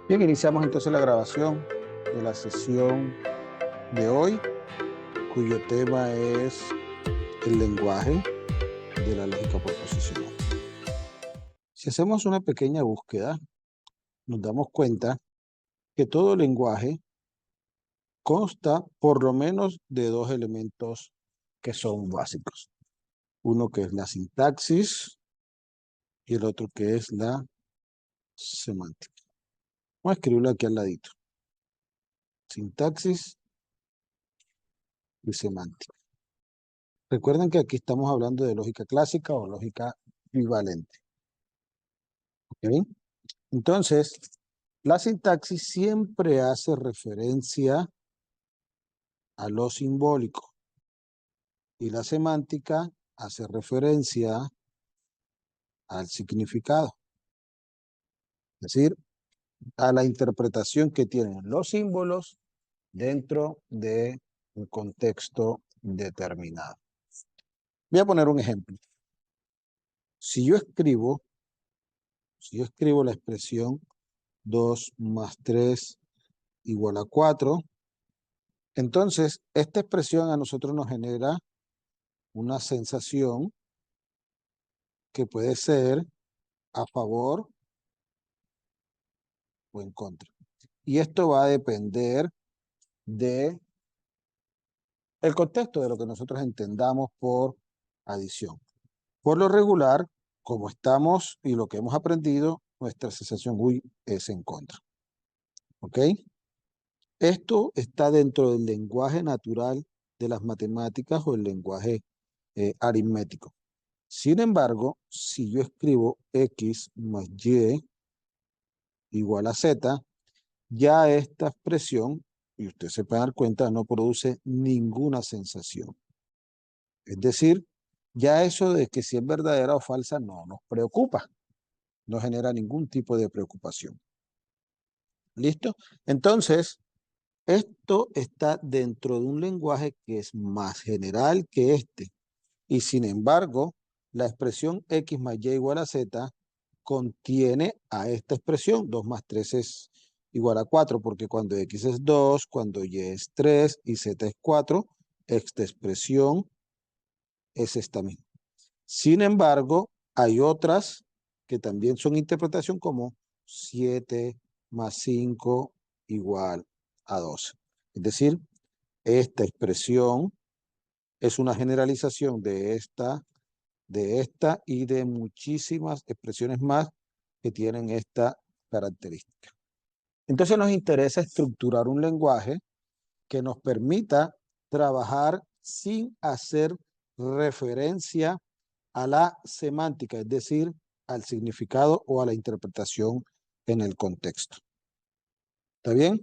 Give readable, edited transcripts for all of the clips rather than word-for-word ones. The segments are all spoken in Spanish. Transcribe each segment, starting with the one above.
Bien, iniciamos entonces la grabación de la sesión de hoy, cuyo tema es el lenguaje de la lógica proposicional. Si hacemos una pequeña búsqueda, nos damos cuenta que todo lenguaje consta por lo menos de dos elementos que son básicos. Uno que es la sintaxis y el otro que es la semántica. Vamos a escribirlo aquí al ladito. Sintaxis y semántica. Recuerden que aquí estamos hablando de lógica clásica o lógica equivalente. ¿Ok? Entonces, la sintaxis siempre hace referencia a lo simbólico y la semántica hace referencia al significado, es decir, a la interpretación que tienen los símbolos dentro de un contexto determinado. Voy a poner un ejemplo. Si yo escribo la expresión 2 más 3 igual a 4, entonces esta expresión a nosotros nos genera una sensación que puede ser a favor o en contra. Y esto va a depender de el contexto de lo que nosotros entendamos por adición. Por lo regular, como estamos y lo que hemos aprendido, nuestra sensación es en contra. ¿Ok? Esto está dentro del lenguaje natural de las matemáticas o el lenguaje aritmético. Sin embargo, si yo escribo x más y igual a z, ya esta expresión, y usted se puede dar cuenta, no produce ninguna sensación. Es decir, ya eso de que si es verdadera o falsa no nos preocupa, no genera ningún tipo de preocupación. ¿Listo? Entonces, esto está dentro de un lenguaje que es más general que este. Y sin embargo, la expresión x más y igual a z contiene a esta expresión. 2 más 3 es igual a 4, porque cuando x es 2, cuando y es 3 y z es 4, esta expresión es esta misma. Sin embargo, hay otras que también son interpretación como 7 más 5 igual a 12. Es decir, esta expresión es una generalización de esta y de muchísimas expresiones más que tienen esta característica. Entonces nos interesa estructurar un lenguaje que nos permita trabajar sin hacer referencia a la semántica, es decir, al significado o a la interpretación en el contexto. ¿Está bien?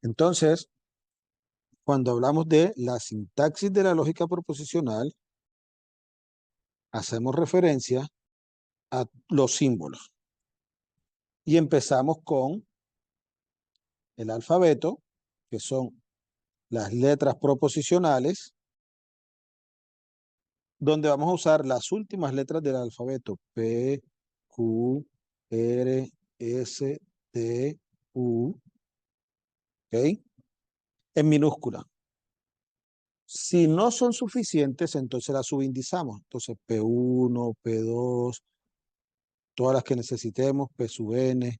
Entonces, cuando hablamos de la sintaxis de la lógica proposicional, hacemos referencia a los símbolos. Y empezamos con el alfabeto, que son las letras proposicionales, donde vamos a usar las últimas letras del alfabeto: P, Q, R, S, T, U, ¿ok? En minúscula. Si no son suficientes, entonces las subindizamos. Entonces P1, P2, todas las que necesitemos, P sub N,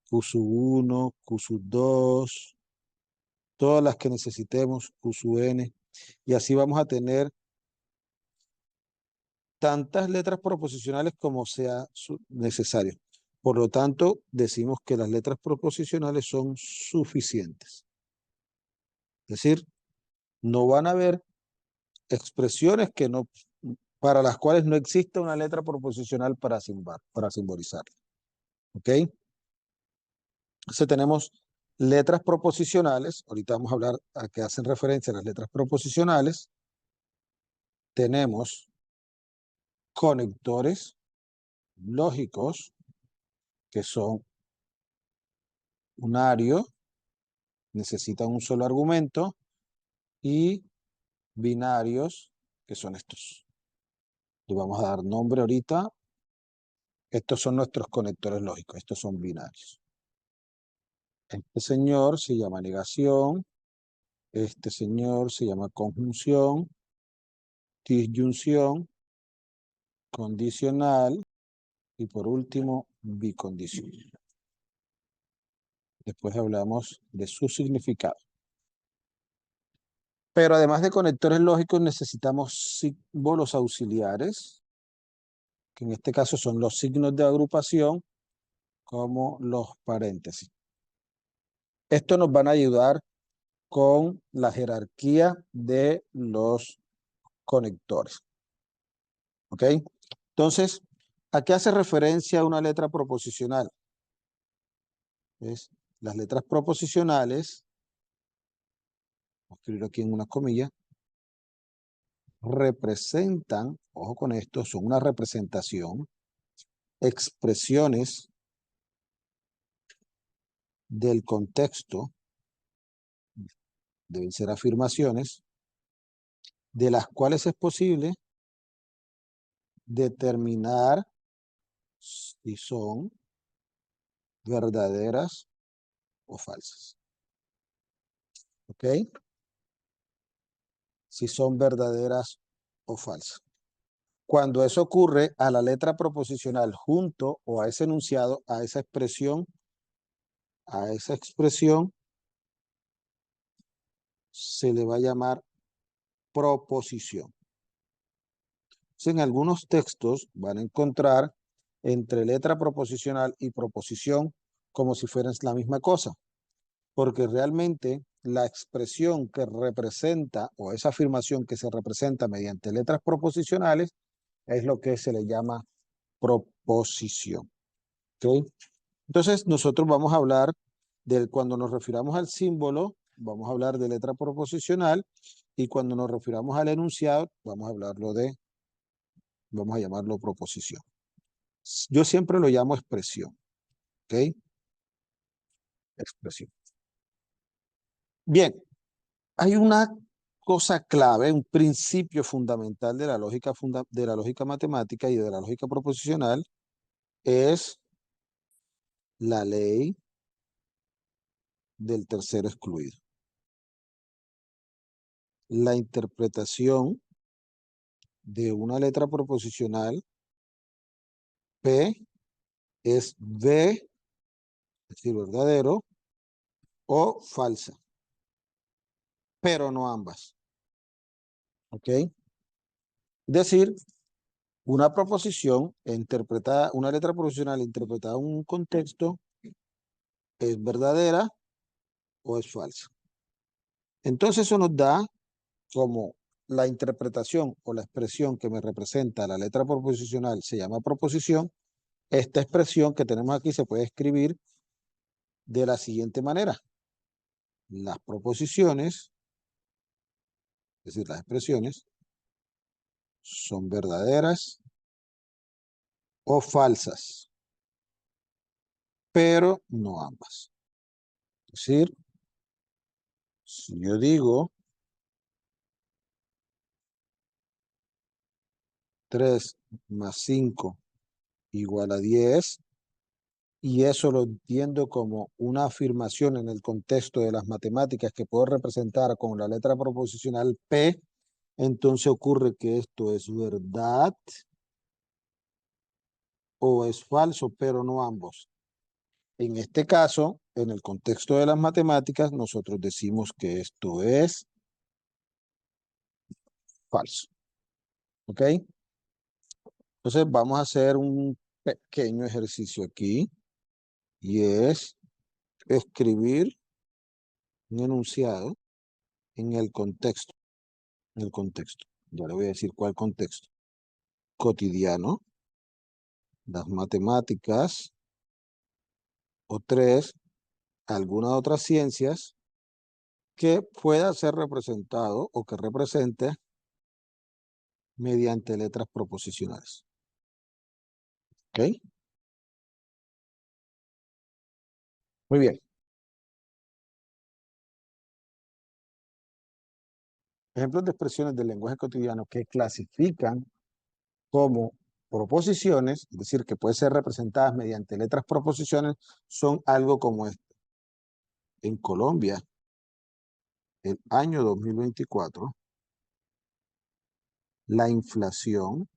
Q sub 1, Q sub 2, todas las que necesitemos, Q sub N, y así vamos a tener tantas letras proposicionales como sea necesario. Por lo tanto, decimos que las letras proposicionales son suficientes. Es decir, no van a haber expresiones que no, para las cuales no existe una letra proposicional para simbolizar. ¿Ok? Entonces tenemos letras proposicionales. Ahorita vamos a hablar a que hacen referencia a las letras proposicionales. Tenemos conectores lógicos, que son unarios, necesitan un solo argumento, y binarios, que son estos. Le vamos a dar nombre ahorita. Estos son nuestros conectores lógicos, estos son binarios. Este señor se llama negación, este señor se llama conjunción, disyunción, condicional y por último, bicondición. Después hablamos de su significado. Pero además de conectores lógicos necesitamos símbolos auxiliares, que en este caso son los signos de agrupación, como los paréntesis. Estos nos van a ayudar con la jerarquía de los conectores. ¿Ok? Entonces, ¿a qué hace referencia una letra proposicional? ¿Ves? Las letras proposicionales, voy a escribir aquí en una comilla, representan, ojo con esto, son una representación, expresiones del contexto, deben ser afirmaciones, de las cuales es posible determinar si son verdaderas o falsas. ¿Ok? Si son verdaderas o falsas. Cuando eso ocurre a la letra proposicional junto o a ese enunciado, a esa expresión se le va a llamar proposición. Entonces, en algunos textos van a encontrar entre letra proposicional y proposición como si fueran la misma cosa, porque realmente la expresión que representa o esa afirmación que se representa mediante letras proposicionales es lo que se le llama proposición. ¿Okay? Entonces, nosotros vamos a hablar cuando nos refiramos al símbolo, vamos a hablar de letra proposicional, y cuando nos refiramos al enunciado, vamos a llamarlo proposición. Yo siempre lo llamo expresión. ¿Ok? Expresión. Bien, hay una cosa clave, un principio fundamental de la lógica matemática y de la lógica proposicional, es la ley del tercero excluido. La interpretación de una letra proposicional P es V, es decir, verdadero, o falsa, pero no ambas. ¿Ok? Es decir, una proposición interpretada, una letra proposicional interpretada en un contexto es verdadera o es falsa. Entonces eso nos da como la interpretación o la expresión que me representa la letra proposicional se llama proposición. Esta expresión que tenemos aquí se puede escribir de la siguiente manera. Las proposiciones, es decir, las expresiones, son verdaderas o falsas, pero no ambas. Es decir, si yo digo 3 más 5 igual a 10, y eso lo entiendo como una afirmación en el contexto de las matemáticas que puedo representar con la letra proposicional P, entonces ocurre que esto es verdad o es falso, pero no ambos. En este caso, en el contexto de las matemáticas, nosotros decimos que esto es falso. ¿Ok? Entonces vamos a hacer un pequeño ejercicio aquí y es escribir un enunciado en el contexto. En el contexto. Ya le voy a decir cuál contexto. Cotidiano, las matemáticas, o 3, algunas otras ciencias que pueda ser representado o que represente mediante letras proposicionales. ¿Ok? Muy bien. Ejemplos de expresiones del lenguaje cotidiano que clasifican como proposiciones, es decir, que pueden ser representadas mediante letras proposiciones, son algo como esto. en Colombia, el año 2024, la inflación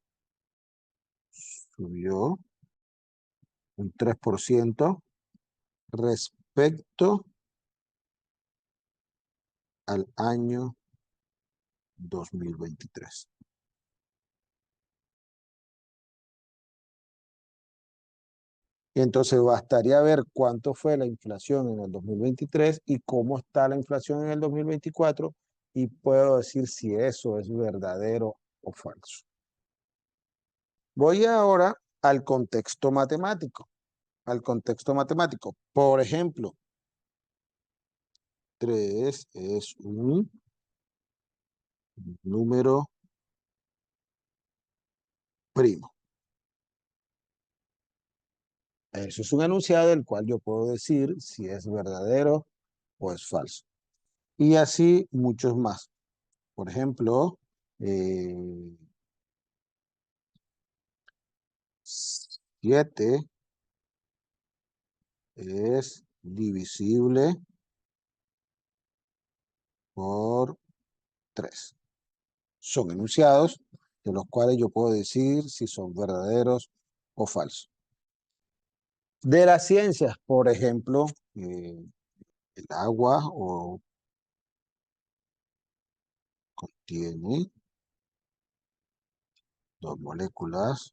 subió un 3% respecto al año 2023. Y entonces bastaría ver cuánto fue la inflación en el 2023 y cómo está la inflación en el 2024 y puedo decir si eso es verdadero o falso. Voy ahora al contexto matemático. Al contexto matemático. Por ejemplo, 3 es un número primo. Eso es un enunciado del cual yo puedo decir si es verdadero o es falso. Y así muchos más. Por ejemplo, 7 es divisible por 3. Son enunciados de los cuales yo puedo decir si son verdaderos o falsos. De las ciencias, por ejemplo, el agua contiene 2 moléculas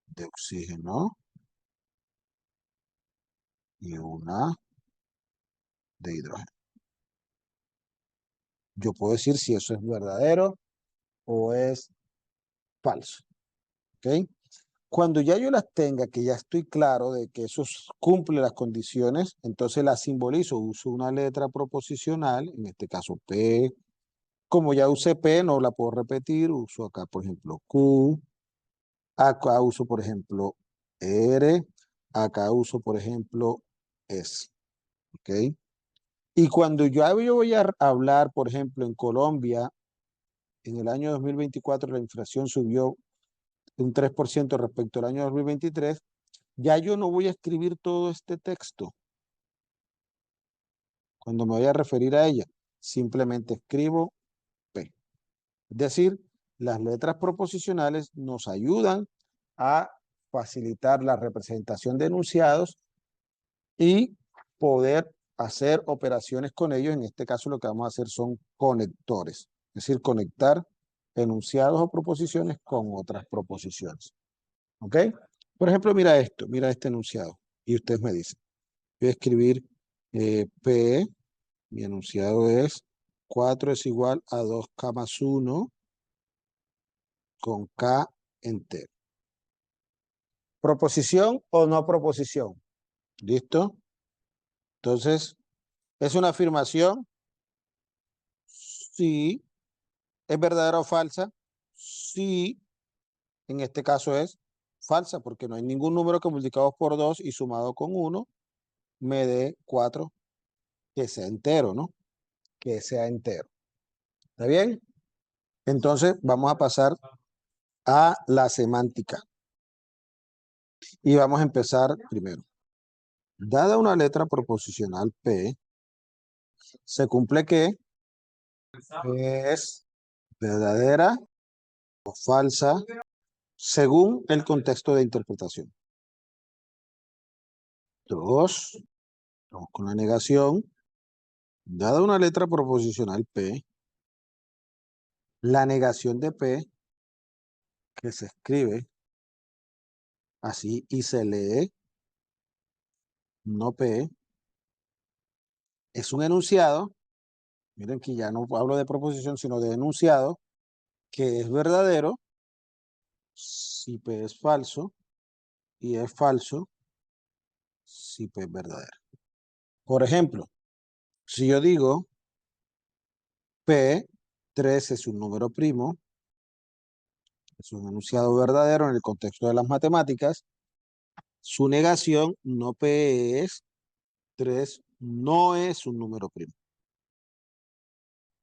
de oxígeno y una de hidrógeno. Yo puedo decir si eso es verdadero o es falso. ¿Ok? Cuando ya yo las tenga, que ya estoy claro de que eso cumple las condiciones, entonces las simbolizo, uso una letra proposicional, en este caso P. Como ya usé P, no la puedo repetir, uso acá, por ejemplo, Q. Acá uso, por ejemplo, R. Acá uso, por ejemplo, S. ¿Ok? Y cuando yo voy a hablar, por ejemplo, en Colombia, en el año 2024 la inflación subió un 3% respecto al año 2023, ya yo no voy a escribir todo este texto cuando me voy a referir a ella. Simplemente escribo P. Es decir, las letras proposicionales nos ayudan a facilitar la representación de enunciados y poder hacer operaciones con ellos. En este caso lo que vamos a hacer son conectores, es decir, conectar enunciados o proposiciones con otras proposiciones. ¿Ok? Por ejemplo, mira esto, mira este enunciado y ustedes me dicen. Voy a escribir P, mi enunciado es 4 es igual a 2K más 1 con K entero. ¿Proposición o no proposición? ¿Listo? Entonces, ¿es una afirmación? Sí. ¿Es verdadera o falsa? Sí. En este caso es falsa porque no hay ningún número que multiplicado por 2 y sumado con 1 me dé 4 que sea entero, ¿no? Que sea entero. ¿Está bien? Entonces, vamos a pasar a la semántica. Y vamos a empezar primero. Dada una letra proposicional P, se cumple que es verdadera o falsa según el contexto de interpretación. 2, vamos con la negación. Dada una letra proposicional P, la negación de P, que se escribe así y se lee, no P, es un enunciado. Miren que ya no hablo de proposición, sino de enunciado, que es verdadero si P es falso y es falso si P es verdadero. Por ejemplo, si yo digo P3 es un número primo, es un enunciado verdadero en el contexto de las matemáticas, su negación no P es 3, no es un número primo.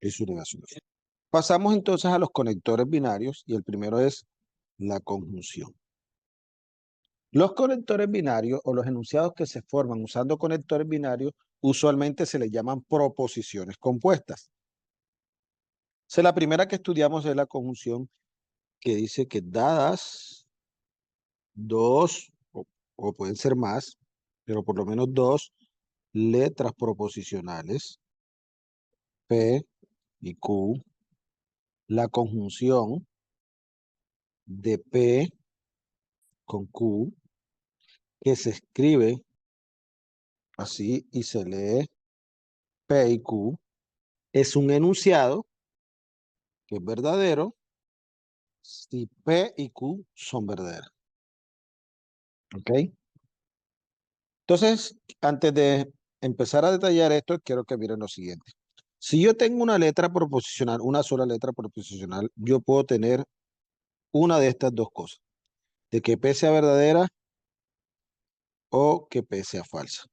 Es su negación. Pasamos entonces a los conectores binarios y el primero es la conjunción. Los conectores binarios o los enunciados que se forman usando conectores binarios usualmente se les llaman proposiciones compuestas. La primera que estudiamos es la conjunción que dice que dadas dos, o pueden ser más, pero por lo menos dos letras proposicionales, P y Q, la conjunción de P con Q, que se escribe así y se lee P y Q, es un enunciado que es verdadero si P y Q son verdaderas. ¿Ok? Entonces, antes de empezar a detallar esto, quiero que miren lo siguiente. Si yo tengo una letra proposicional, una sola letra proposicional, yo puedo tener una de estas dos cosas, de que P sea verdadera o que P sea falsa.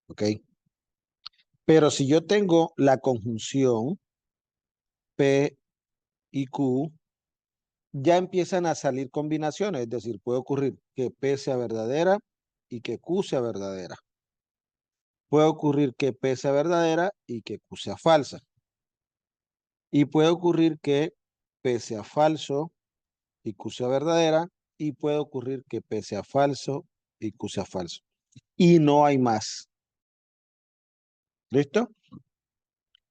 ¿Ok? Pero si yo tengo la conjunción P y Q, ya empiezan a salir combinaciones, es decir, puede ocurrir que P sea verdadera y que Q sea verdadera. Puede ocurrir que P sea verdadera y que Q sea falsa. Y puede ocurrir que P sea falso y Q sea verdadera. Y puede ocurrir que P sea falso y Q sea falso. Y no hay más. ¿Listo?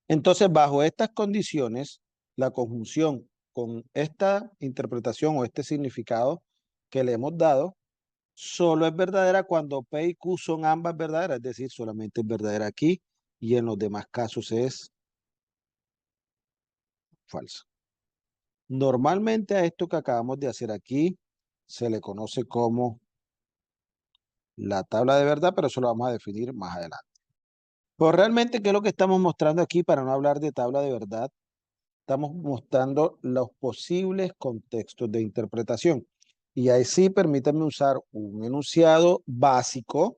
Entonces, bajo estas condiciones, la conjunción con esta interpretación o este significado que le hemos dado, solo es verdadera cuando P y Q son ambas verdaderas, es decir, solamente es verdadera aquí y en los demás casos es falsa. Normalmente a esto que acabamos de hacer aquí se le conoce como la tabla de verdad, pero eso lo vamos a definir más adelante. Pues realmente, ¿qué es lo que estamos mostrando aquí para no hablar de tabla de verdad? Estamos mostrando los posibles contextos de interpretación. Y ahí sí, permítanme usar un enunciado básico.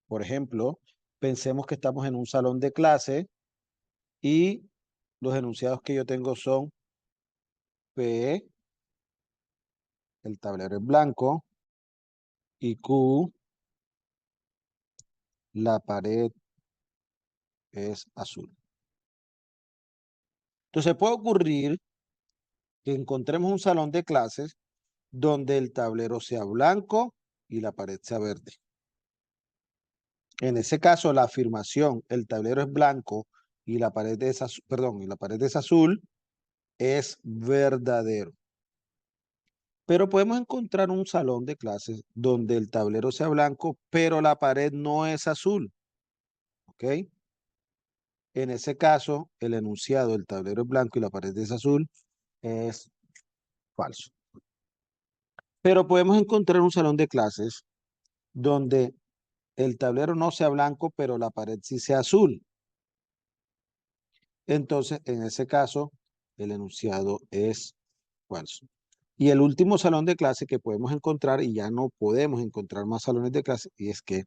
Por ejemplo, pensemos que estamos en un salón de clase y los enunciados que yo tengo son P, el tablero es blanco, y Q, la pared es azul. Entonces puede ocurrir que encontremos un salón de clases donde el tablero sea blanco y la pared sea verde. En ese caso, la afirmación, el tablero es blanco y la pared es azul, perdón, y la pared es azul, es verdadero. Pero podemos encontrar un salón de clases donde el tablero sea blanco, pero la pared no es azul. ¿Ok? En ese caso, el enunciado, el tablero es blanco y la pared es azul, es falso. Pero podemos encontrar un salón de clases donde el tablero no sea blanco, pero la pared sí sea azul. Entonces, en ese caso, el enunciado es falso. Y el último salón de clase que podemos encontrar, y ya no podemos encontrar más salones de clase, y es que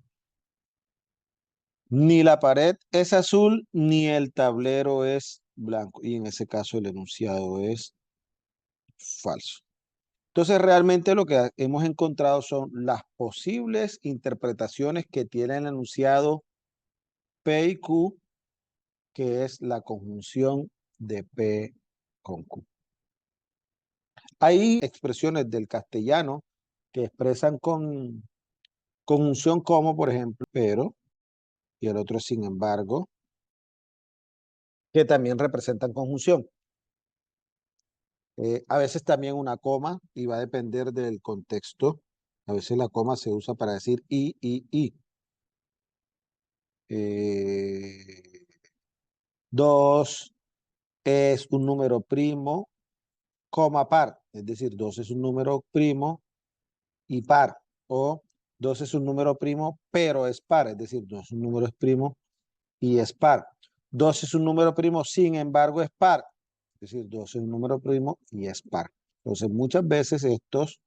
ni la pared es azul, ni el tablero es blanco. Y en ese caso, el enunciado es falso. Entonces, realmente lo que hemos encontrado son las posibles interpretaciones que tiene el enunciado P y Q, que es la conjunción de P con Q. Hay expresiones del castellano que expresan con conjunción como, por ejemplo, pero, y el otro sin embargo, que también representan conjunción. A veces también una coma, y va a depender del contexto. A veces la coma se usa para decir y. 2 es un número primo, coma par. Es decir, 2 es un número primo y par. O 2 es un número primo, pero es par. Es decir, 2 es un número primo y es par. 2 es un número primo, sin embargo, es par. Es decir, 2 es un número primo y es par. Entonces, muchas veces estos,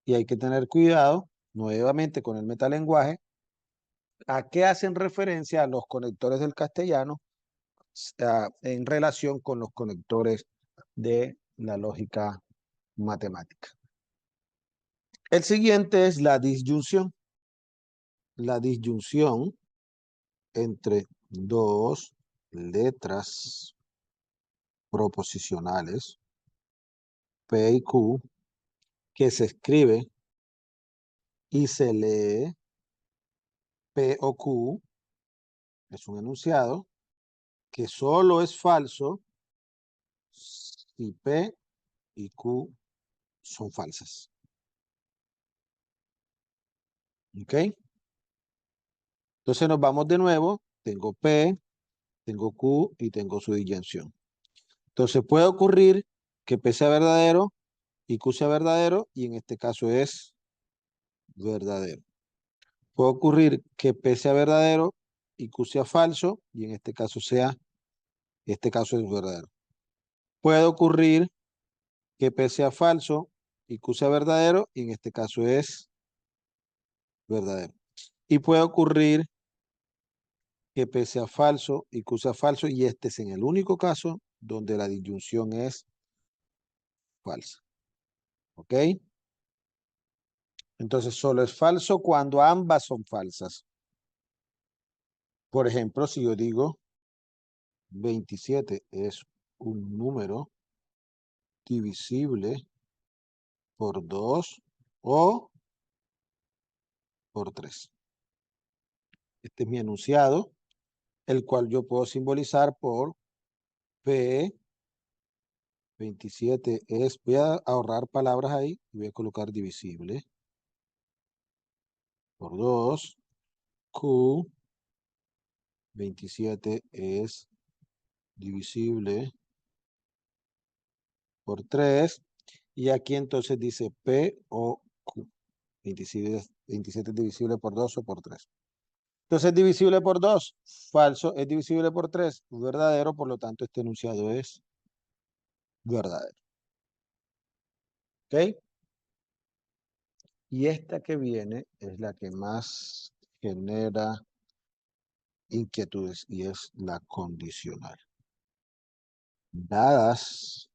y hay que tener cuidado, nuevamente con el metalenguaje, ¿a qué hacen referencia a los conectores del castellano en relación con los conectores de la lógica matemática? El siguiente es la disyunción. La disyunción entre dos letras proposicionales, P y Q, que se escribe y se lee P o Q, es un enunciado que solo es falso si P y Q son falsas. ¿Ok? Entonces nos vamos de nuevo. Tengo P, tengo Q y tengo su disyunción. Entonces puede ocurrir que P sea verdadero y Q sea verdadero, y en este caso es verdadero. Puede ocurrir que P sea verdadero y Q sea falso, y en este caso es verdadero. Puede ocurrir que P sea falso y Q sea verdadero, y en este caso es verdadero. Y puede ocurrir que P sea falso y Q sea falso, y este es en el único caso donde la disyunción es falsa. ¿Ok? Entonces solo es falso cuando ambas son falsas. Por ejemplo, si yo digo 27 es un número divisible por 2 o por 3. Este es mi enunciado, el cual yo puedo simbolizar por P. 27 es, voy a ahorrar palabras ahí y voy a colocar divisible por 2. Q. 27 es divisible por 3. Y aquí entonces dice P o Q. 27 es divisible por 2 o por 3. Entonces es divisible por 2, falso, es divisible por 3, verdadero, por lo tanto este enunciado es verdadero. ¿Ok? Y esta que viene es la que más genera inquietudes, y es la condicional. Dadas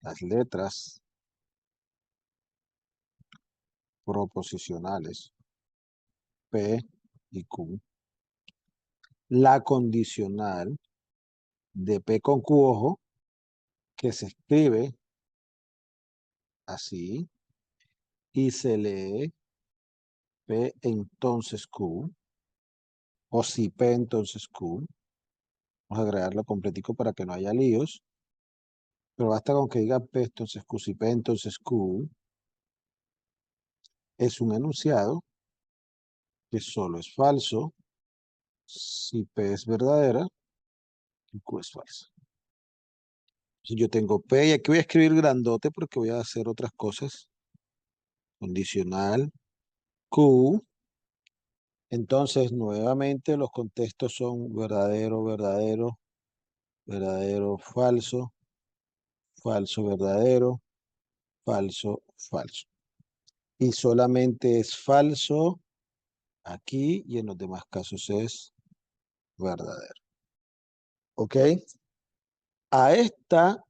las letras proposicionales P y Q, la condicional de P con Q, ojo, que se escribe así y se lee P entonces Q, o si P entonces Q, vamos a agregarlo completico para que no haya líos, pero basta con que diga P entonces Q, si P entonces Q, es un enunciado que solo es falso si P es verdadera y Q es falsa. Si yo tengo P, y aquí voy a escribir grandote porque voy a hacer otras cosas, condicional Q, entonces nuevamente los contextos son verdadero, verdadero, verdadero, falso, falso, verdadero, falso, falso. Y solamente es falso aquí y en los demás casos es verdadero. ¿Ok? A esta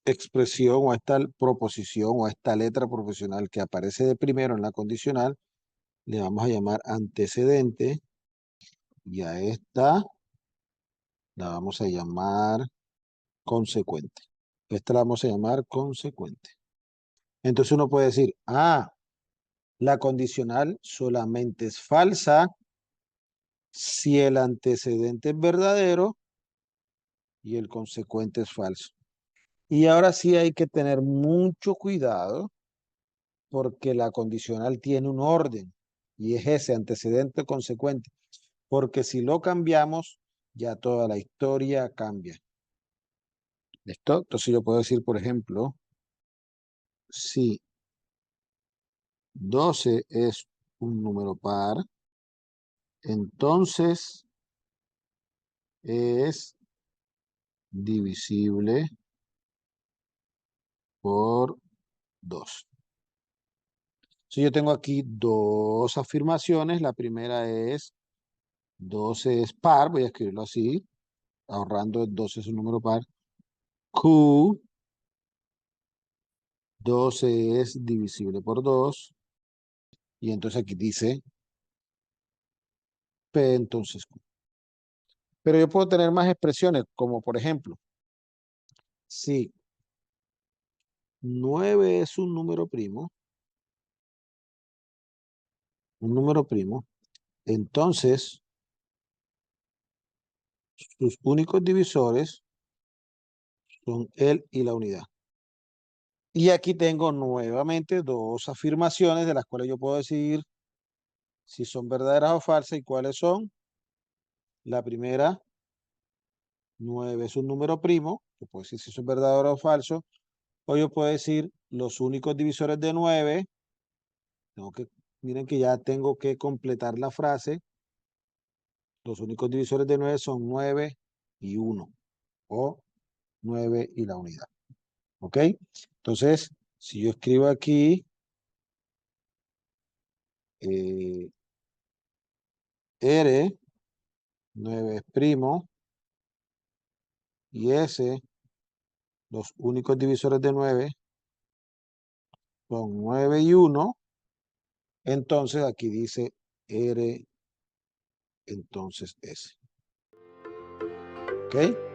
expresión o a esta proposición o a esta letra proposicional que aparece de primero en la condicional, le vamos a llamar antecedente, y a esta la vamos a llamar consecuente. Esta la vamos a llamar consecuente. Entonces uno puede decir, la condicional solamente es falsa si el antecedente es verdadero y el consecuente es falso. Y ahora sí hay que tener mucho cuidado porque la condicional tiene un orden y es ese antecedente consecuente. Porque si lo cambiamos, ya toda la historia cambia. ¿Listo? Entonces yo puedo decir, por ejemplo, si 12 es un número par, entonces es divisible por 2. Si yo tengo aquí dos afirmaciones, la primera es 12 es par, voy a escribirlo así, ahorrando 12 es un número par. Q 12 es divisible por 2. Y entonces aquí dice P, entonces Q. Pero yo puedo tener más expresiones, como por ejemplo, si 9 es un número primo, entonces sus únicos divisores son él y la unidad. Y aquí tengo nuevamente dos afirmaciones de las cuales yo puedo decir si son verdaderas o falsas y cuáles son. La primera, 9 es un número primo, yo puedo decir si eso es verdadero o falso. O yo puedo decir los únicos divisores de 9. Miren que ya tengo que completar la frase. Los únicos divisores de 9 son 9 y 1. O 9 y la unidad. ¿Ok? Entonces, si yo escribo aquí R, 9 es primo, y S, los únicos divisores de 9 son 9 y 1, entonces aquí dice R, entonces S. ¿Ok?